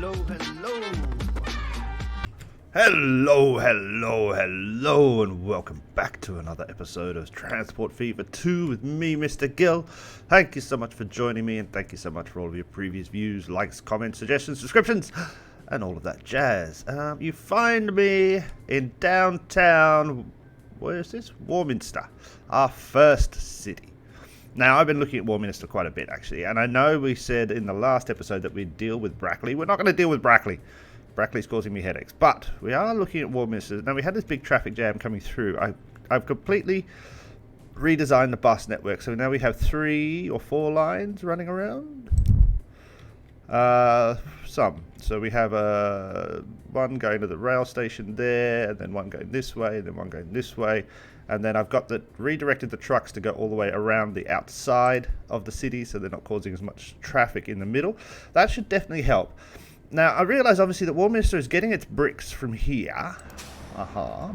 Hello, and welcome back to another episode of Transport Fever 2 with me, Mr. Gill. Thank you so much for joining me, and thank you so much for all of your previous views, likes, comments, suggestions, subscriptions, and all of that jazz. You find me in downtown, where is this? Warminster, our first city. Now, I've been looking at Warminster quite a bit, actually, and I know we said in the last episode that we'd deal with Brackley. We're not going to deal with Brackley. Brackley's causing me headaches, but we are looking at Warminster. Now, we had this big traffic jam coming through. I've completely redesigned the bus network, so now we have 3 or 4 lines running around. So we have one going to the rail station there, and then one going this way, and then one going this way. And then I've got redirected the trucks to go all the way around the outside of the city, so they're not causing as much traffic in the middle. That should definitely help. Now, I realise, obviously, that Warminster is getting its bricks from here,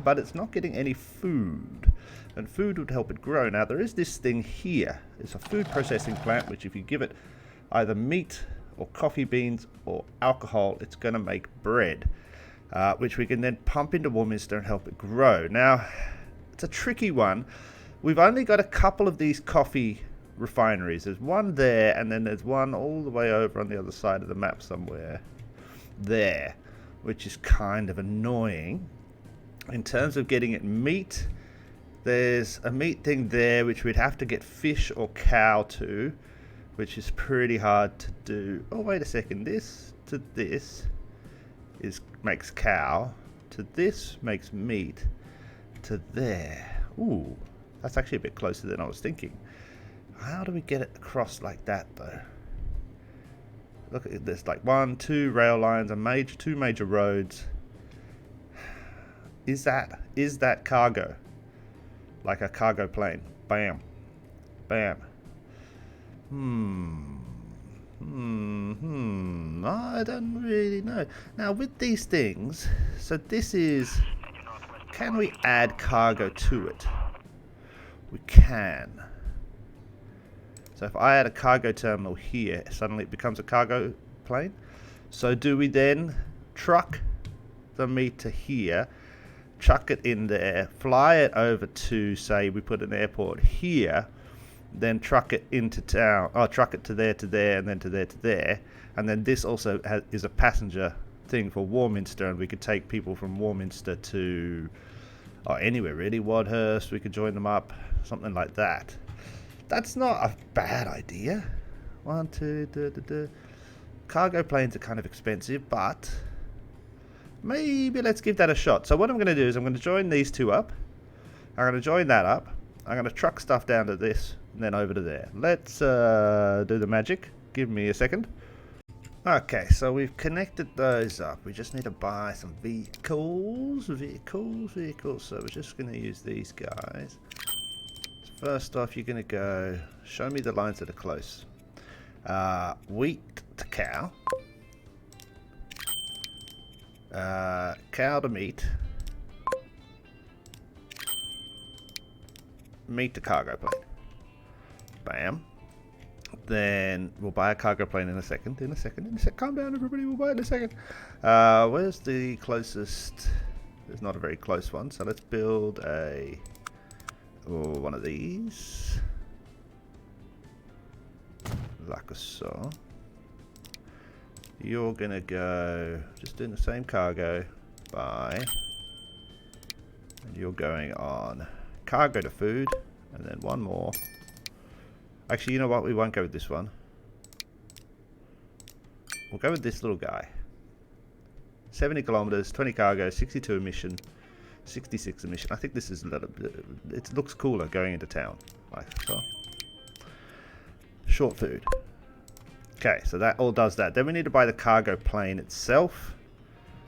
but it's not getting any food, and food would help it grow. Now, there is this thing here. It's a food processing plant, which if you give it either meat or coffee beans or alcohol, it's going to make bread, which we can then pump into Warminster and help it grow. Now, it's a tricky one. We've only got a couple of these coffee refineries. There's one there, and then there's one all the way over on the other side of the map somewhere there, which is kind of annoying. In terms of getting it meat, there's a meat thing there which we'd have to get fish or cow to, which is pretty hard to do. Oh, wait a second, this to this makes cow, to this makes meat, to there. Ooh, that's actually a bit closer than I was thinking. How do we get it across like that, though? Look at this, like 1, 2 rail lines, two major roads. Is that cargo? Like a cargo plane? Bam, bam. I don't really know. Now with these things, so this is. Can we add cargo to it? We can. So if I add a cargo terminal here, suddenly it becomes a cargo plane. So do we then truck the meat to here, chuck it in there, fly it over to, say, we put an airport here, then truck it into town, truck it to there, and then to there. And then this also is a passenger thing for Warminster, and we could take people from Warminster to anywhere really, Wadhurst, we could join them up, something like that. That's not a bad idea. 1, 2, Cargo planes are kind of expensive, but maybe let's give that a shot. So what I'm going to do is I'm going to join these 2 up. I'm going to join that up. I'm going to truck stuff down to this and then over to there. Let's do the magic. Give me a second. Okay, so we've connected those up. We just need to buy some vehicles. So we're just going to use these guys. First off, you're going to go, show me the lines that are close. Wheat to cow. Cow to meat. Meat to cargo plane. Bam. Then we'll buy a cargo plane in a second. Calm down, everybody. We'll buy it in a second. Where's the closest? There's not a very close one. So let's build one of these. Like so. You're gonna go just doing the same cargo. Buy. And you're going on cargo to food. And then one more. Actually, you know what? We won't go with this one. We'll go with this little guy. 70 kilometers, 20 cargo, 62 emission, 66 emission. I think this is a little bit, it looks cooler going into town. Like so. Short food. Okay, so that all does that. Then we need to buy the cargo plane itself.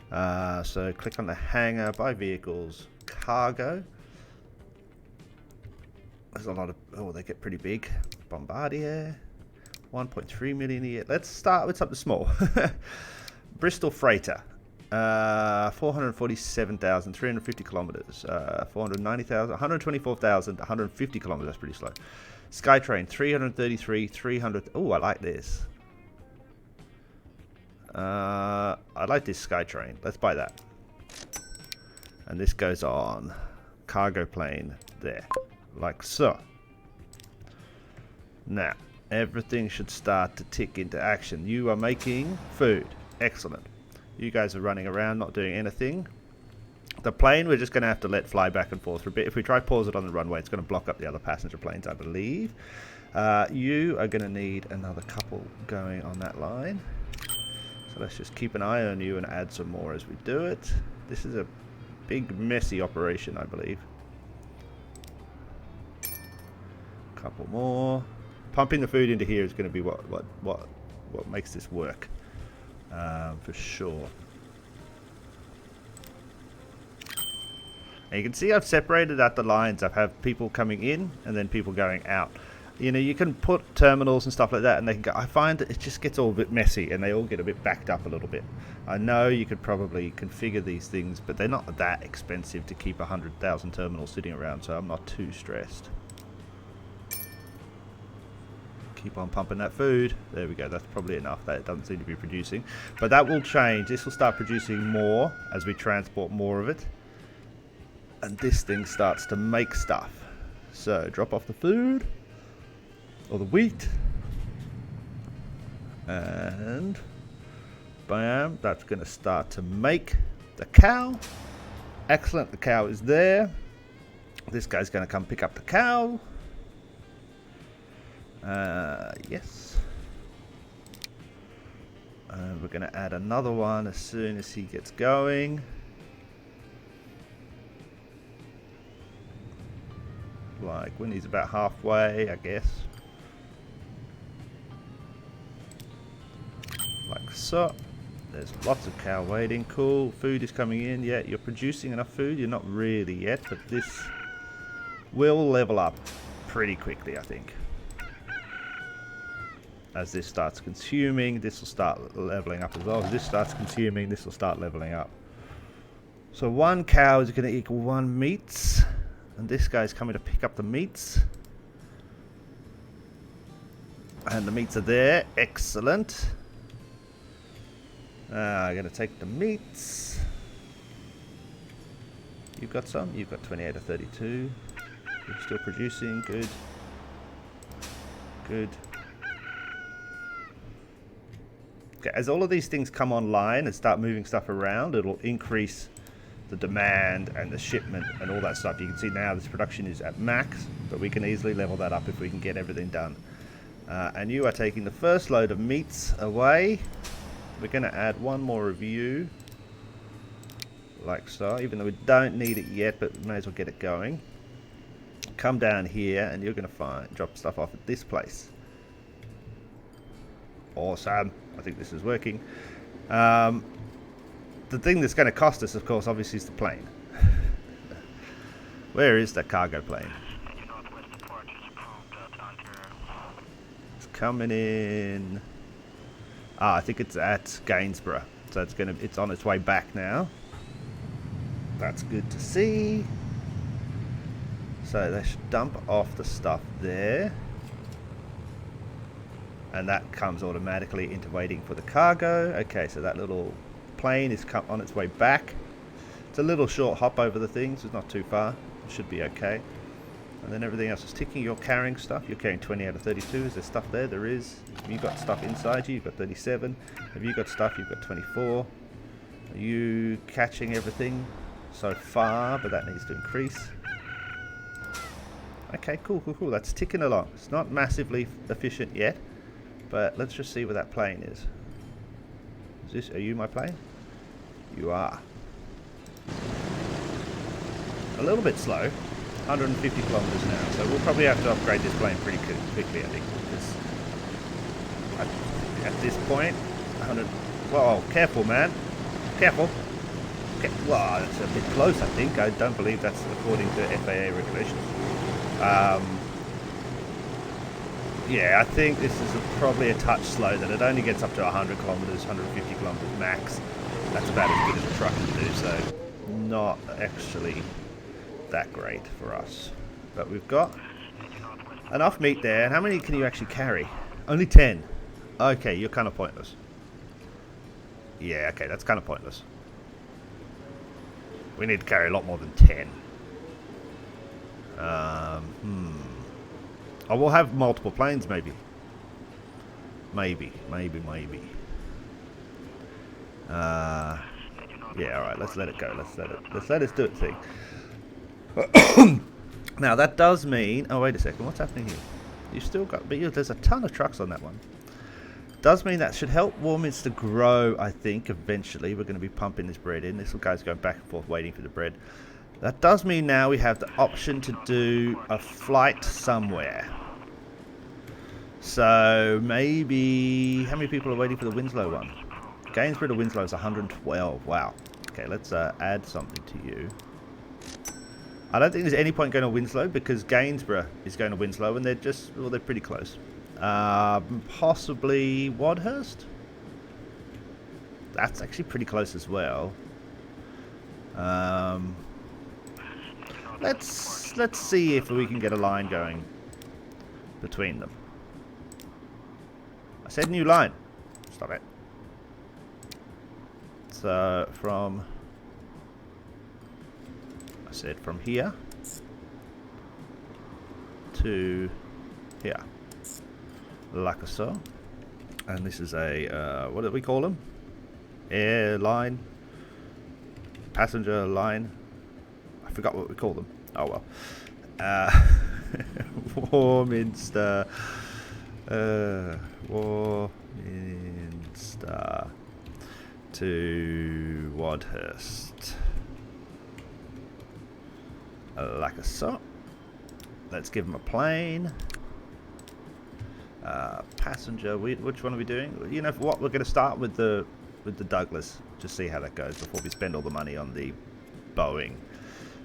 So click on the hangar, buy vehicles, cargo. There's a lot of, they get pretty big. Bombardier, 1.3 million a year. Let's start with something small. Bristol Freighter, 447,350 kilometers, 490,000, 124,000, 150 kilometers. That's pretty slow. Skytrain, 333, 300. Oh, I like this. I like this SkyTrain. Let's buy that. And this goes on cargo plane there, like so. Now, everything should start to tick into action. You are making food. Excellent. You guys are running around, not doing anything. The plane, we're just going to have to let fly back and forth for a bit. If we try pause it on the runway, it's going to block up the other passenger planes, I believe. You are going to need another couple going on that line. So let's just keep an eye on you and add some more as we do it. This is a big, messy operation, I believe. Couple more. Pumping the food into here is going to be what makes this work, for sure. And you can see I've separated out the lines. I have people coming in and then people going out. You know, you can put terminals and stuff like that and they can go. I find that it just gets all a bit messy and they all get a bit backed up a little bit. I know you could probably configure these things, but they're not that expensive to keep 100,000 terminals sitting around, so I'm not too stressed. Keep on pumping that food. There we go. That's probably enough. That doesn't seem to be producing. But that will change. This will start producing more as we transport more of it. And this thing starts to make stuff. So drop off the food. Or the wheat. And bam. That's going to start to make the cow. Excellent. The cow is there. This guy's going to come pick up the cow. Yes. We're going to add another one as soon as he gets going. Like when he's about halfway, I guess. Like so. There's lots of cow waiting. Cool. Food is coming in. Yeah, you're producing enough food. You're not really yet, but this will level up pretty quickly, I think. As this starts consuming, this will start leveling up as well. As this starts consuming, this will start leveling up. So one cow is going to equal 1 meats. And this guy's coming to pick up the meats. And the meats are there. Excellent. I'm going to take the meats. You've got some? You've got 28 or 32. You're still producing. Good. Good. Okay, as all of these things come online and start moving stuff around, it'll increase the demand and the shipment and all that stuff. You can see now this production is at max, but we can easily level that up if we can get everything done. And you are taking the first load of meats away. We're going to add one more of you, like so, even though we don't need it yet, but we may as well get it going. Come down here and you're going to drop stuff off at this place. Awesome. I think this is working. The thing that's going to cost us, of course, obviously is the plane. Where is that cargo plane? It's coming in. I think it's at Gainsborough. So it's on its way back now. That's good to see. So they should dump off the stuff there. And that comes automatically into waiting for the cargo. Okay, so that little plane is on its way back. It's a little short hop over the things. It's not too far. It should be okay. And then everything else is ticking. You're carrying stuff. You're carrying 20 out of 32. Is there stuff there? There is. Have you got stuff inside you? You've got 37. Have you got stuff? You've got 24. Are you catching everything so far? But that needs to increase. Okay, cool. That's ticking along. It's not massively efficient yet. But let's just see where that plane is. Are you my plane? You are. A little bit slow. 150 kilometers an hour. So we'll probably have to upgrade this plane pretty quickly, I think. Because at this point, 100... Whoa, careful, man. Careful. Okay. Well, that's a bit close, I think. I don't believe that's according to FAA regulations. Yeah, I think this is probably a touch slow, that it only gets up to 100 kilometers, 150 kilometers max. That's about as good as a truck can do, so not actually that great for us. But we've got enough meat there. And how many can you actually carry? Only 10. Okay, you're kind of pointless. Yeah, okay, that's kind of pointless. We need to carry a lot more than 10. Oh, we'll have multiple planes, maybe. Maybe. Yeah, alright, let's let it go. Let's let us do its thing. Now, that does mean... Oh, wait a second. What's happening here? You've still got... But there's a ton of trucks on that one. Does mean that should help Warminster grow, I think, eventually. We're going to be pumping this bread in. This guy's going back and forth waiting for the bread. That does mean now we have the option to do a flight somewhere. So, maybe... How many people are waiting for the Winslow one? Gainsborough to Winslow is 112. Wow. Okay, let's add something to you. I don't think there's any point going to Winslow because Gainsborough is going to Winslow and they're just... Well, they're pretty close. Possibly Wadhurst? That's actually pretty close as well. Let's see if we can get a line going between them. I said new line. Stop it. So from... I said from here to here. Like so. And this is a, what do we call them? Airline? Passenger line? I forgot what we call them. Oh well. Warminster. Warminster to Wadhurst. Like so. Let's give them a plane. Passenger. Which one are we doing? You know what? We're going to start with the Douglas. Just see how that goes before we spend all the money on the Boeing.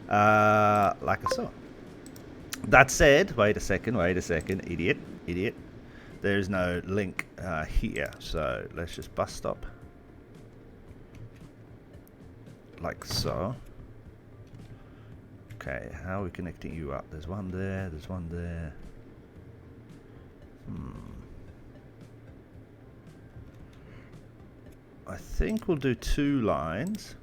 Like so. That said, wait a second, idiot. There's no link here, so let's just bus stop. Like so. Okay, how are we connecting you up? There's one there, there's one there. I think we'll do 2 lines.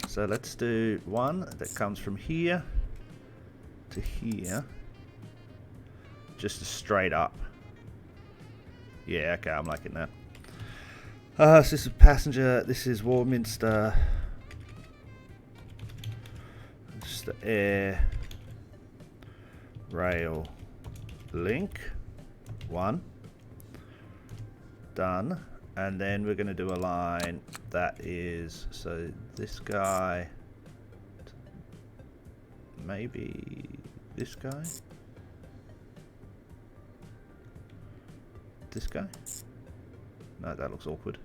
So let's do one that comes from here to here. Just straight up. Yeah, okay, I'm liking that. So this is passenger, this is Warminster. Just the air rail link. 1. Done. And then we're going to do a line that is, so this guy, maybe this guy, this guy, no, that looks awkward,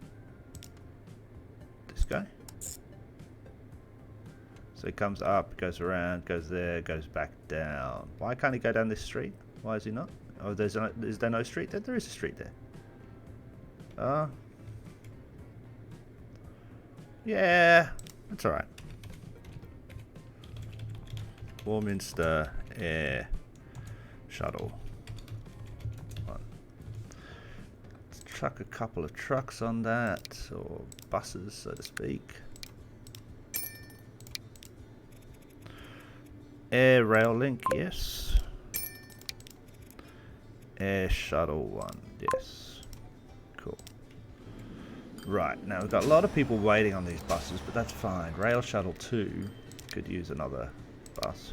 this guy, so he comes up, goes around, goes there, goes back down. Why can't he go down this street? Why is he not? Oh, is there no street there? There is a street there. Yeah, that's alright. Warminster Air Shuttle. Let's chuck a couple of trucks on that, or buses, so to speak. Air rail link, yes. Air shuttle 1, yes. Cool. Right, now we've got a lot of people waiting on these buses, but that's fine. Rail shuttle 2 could use another bus.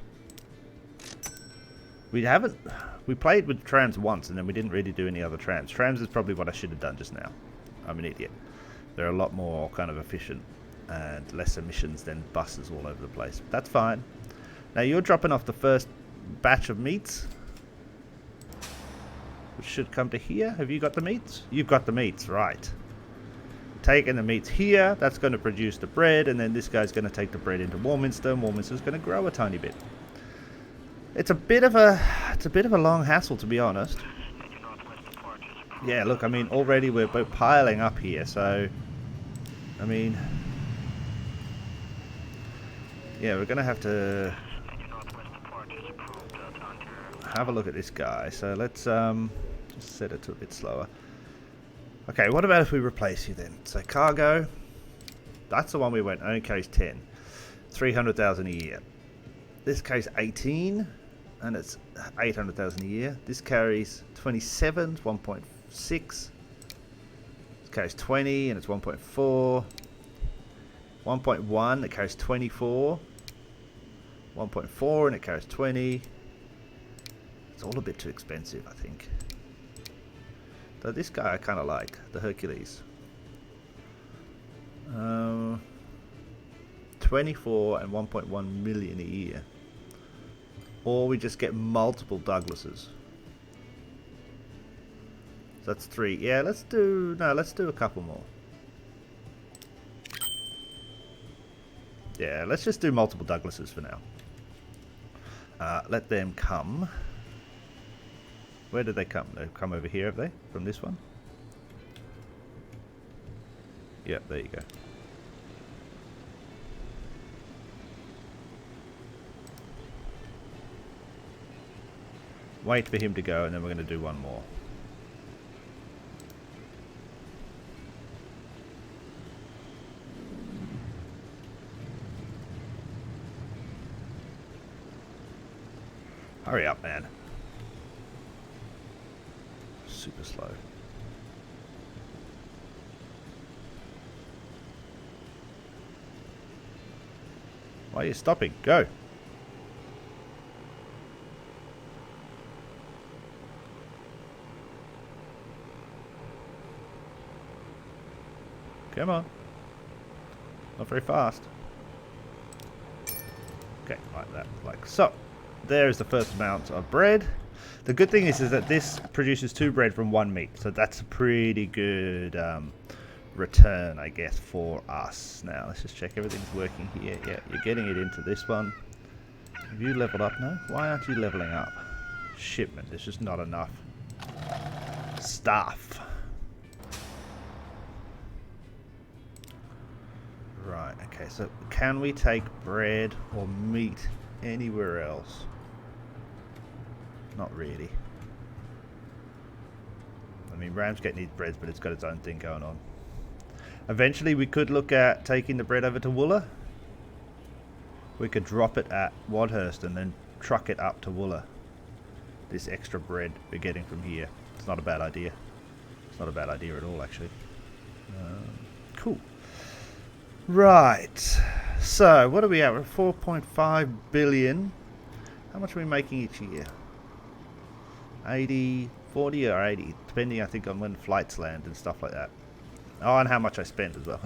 We played with trams once and then we didn't really do any other trams. Trams is probably what I should have done just now. I'm an idiot. They're a lot more kind of efficient and less emissions than buses all over the place. But that's fine. Now you're dropping off the first batch of meats, which should come to here. Have you got the meats? You've got the meats, right. Taking the meats here, that's going to produce the bread, and then this guy's going to take the bread into Warminster, and Warminster's going to grow a tiny bit. It's a bit of a long hassle, to be honest. Yeah, look, I mean, already we're piling up here, so I mean, yeah, we're going to have to have a look at this guy. So let's just set it to a bit slower. Okay, what about if we replace you then? So cargo, that's the one we went, only carries 10. 300,000 a year. This carries 18, and it's 800,000 a year. This carries 27, 1.6. This carries 20, and it's 1.4. 1.1, it carries 24. 1.4, and it carries 20. It's all a bit too expensive, I think. Though this guy I kind of like, the Hercules. 24 and 1.1 million a year. Or we just get multiple Douglases. So that's 3. Yeah, let's do a couple more. Yeah, let's just do multiple Douglases for now. Let them come. Where did they come? They've come over here, have they? From this one? Yep, there you go. Wait for him to go, and then we're going to do one more. Hurry up, man. Super slow. Why are you stopping? Go. Come on. Not very fast. Okay, like that. Like so. There's the first amount of bread. The good thing is that this produces 2 bread from 1 meat. So that's a pretty good return, I guess, for us. Now, let's just check everything's working here. Yeah, you're getting it into this one. Have you leveled up? No? Why aren't you leveling up? Shipment. There's just not enough stuff. Right, okay, so can we take bread or meat anywhere else? Not really. I mean, Ramsgate needs bread, but it's got its own thing going on. Eventually, we could look at taking the bread over to Wooler. We could drop it at Wadhurst and then truck it up to Wooler. This extra bread we're getting from here. It's not a bad idea. It's not a bad idea at all, actually. Cool. Right. So, what are we at? We're at 4.5 billion. How much are we making each year? 80, 40 or 80, depending, I think, on when flights land and stuff like that. Oh, and how much I spend as well.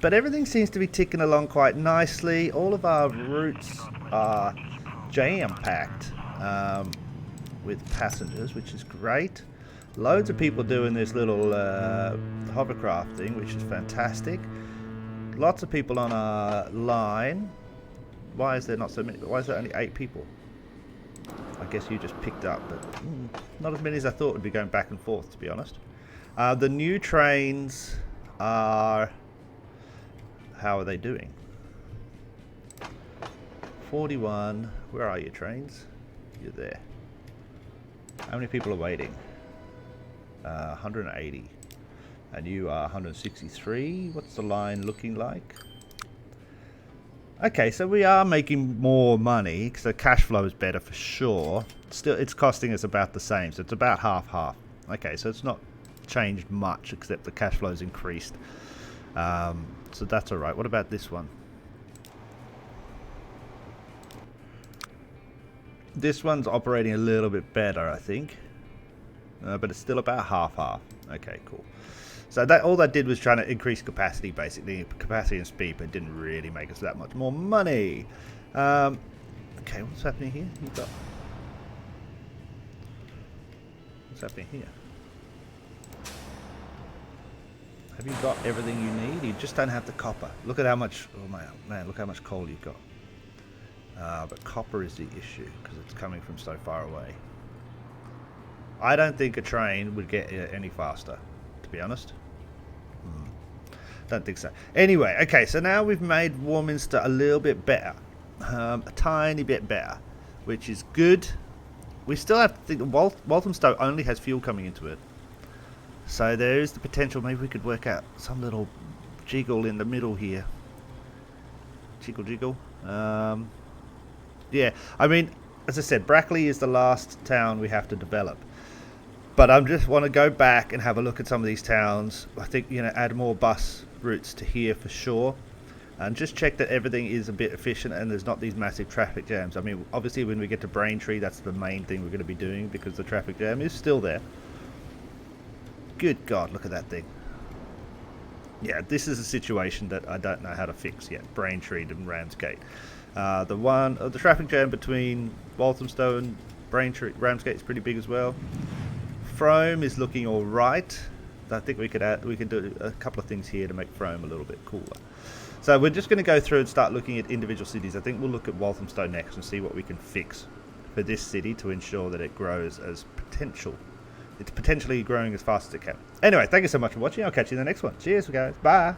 But everything seems to be ticking along quite nicely. All of our routes are jam-packed with passengers, which is great. Loads of people doing this little hovercraft thing, which is fantastic. Lots of people on our line. Why is there not so many? Why is there only 8 people? I guess you just picked up, but not as many as I thought would be going back and forth, to be honest. The new trains are... How are they doing? 41. Where are your trains? You're there. How many people are waiting? 180. And you are 163. What's the line looking like? Okay, so we are making more money, so cash flow is better for sure. Still, it's costing us about the same, so it's about half-half. Okay, so it's not changed much, except the cash flow's increased. So that's alright. What about this one? This one's operating a little bit better, I think. But it's still about half-half. Okay, cool. So that all that did was trying to increase capacity, basically. Capacity and speed, but it didn't really make us that much more money. Okay, what's happening here? What's happening here? Have you got everything you need? You just don't have the copper. Look at how much... Oh, man, look how much coal you've got. But copper is the issue, because it's coming from so far away. I don't think a train would get any faster, to be honest. Don't think so. Anyway, okay, so now we've made Warminster a little bit better. A tiny bit better, which is good. We still have to think... Walthamstow only has fuel coming into it. So there is the potential. Maybe we could work out some little jiggle in the middle here. Jiggle, jiggle. Yeah, I mean, as I said, Brackley is the last town we have to develop. But I just want to go back and have a look at some of these towns. I think, you know, add more bus routes to here for sure. And just check that everything is a bit efficient and there's not these massive traffic jams. I mean, obviously when we get to Braintree, that's the main thing we're going to be doing because the traffic jam is still there. Good God, look at that thing. Yeah, this is a situation that I don't know how to fix yet. Braintree and Ramsgate. The traffic jam between Walthamstow and Braintree, Ramsgate is pretty big as well. Frome is looking all right. I think we could do a couple of things here to make Frome a little bit cooler. So we're just going to go through and start looking at individual cities. I think we'll look at Walthamstow next and see what we can fix for this city to ensure that it grows as potential. It's potentially growing as fast as it can. Anyway, thank you so much for watching. I'll catch you in the next one. Cheers, guys. Bye.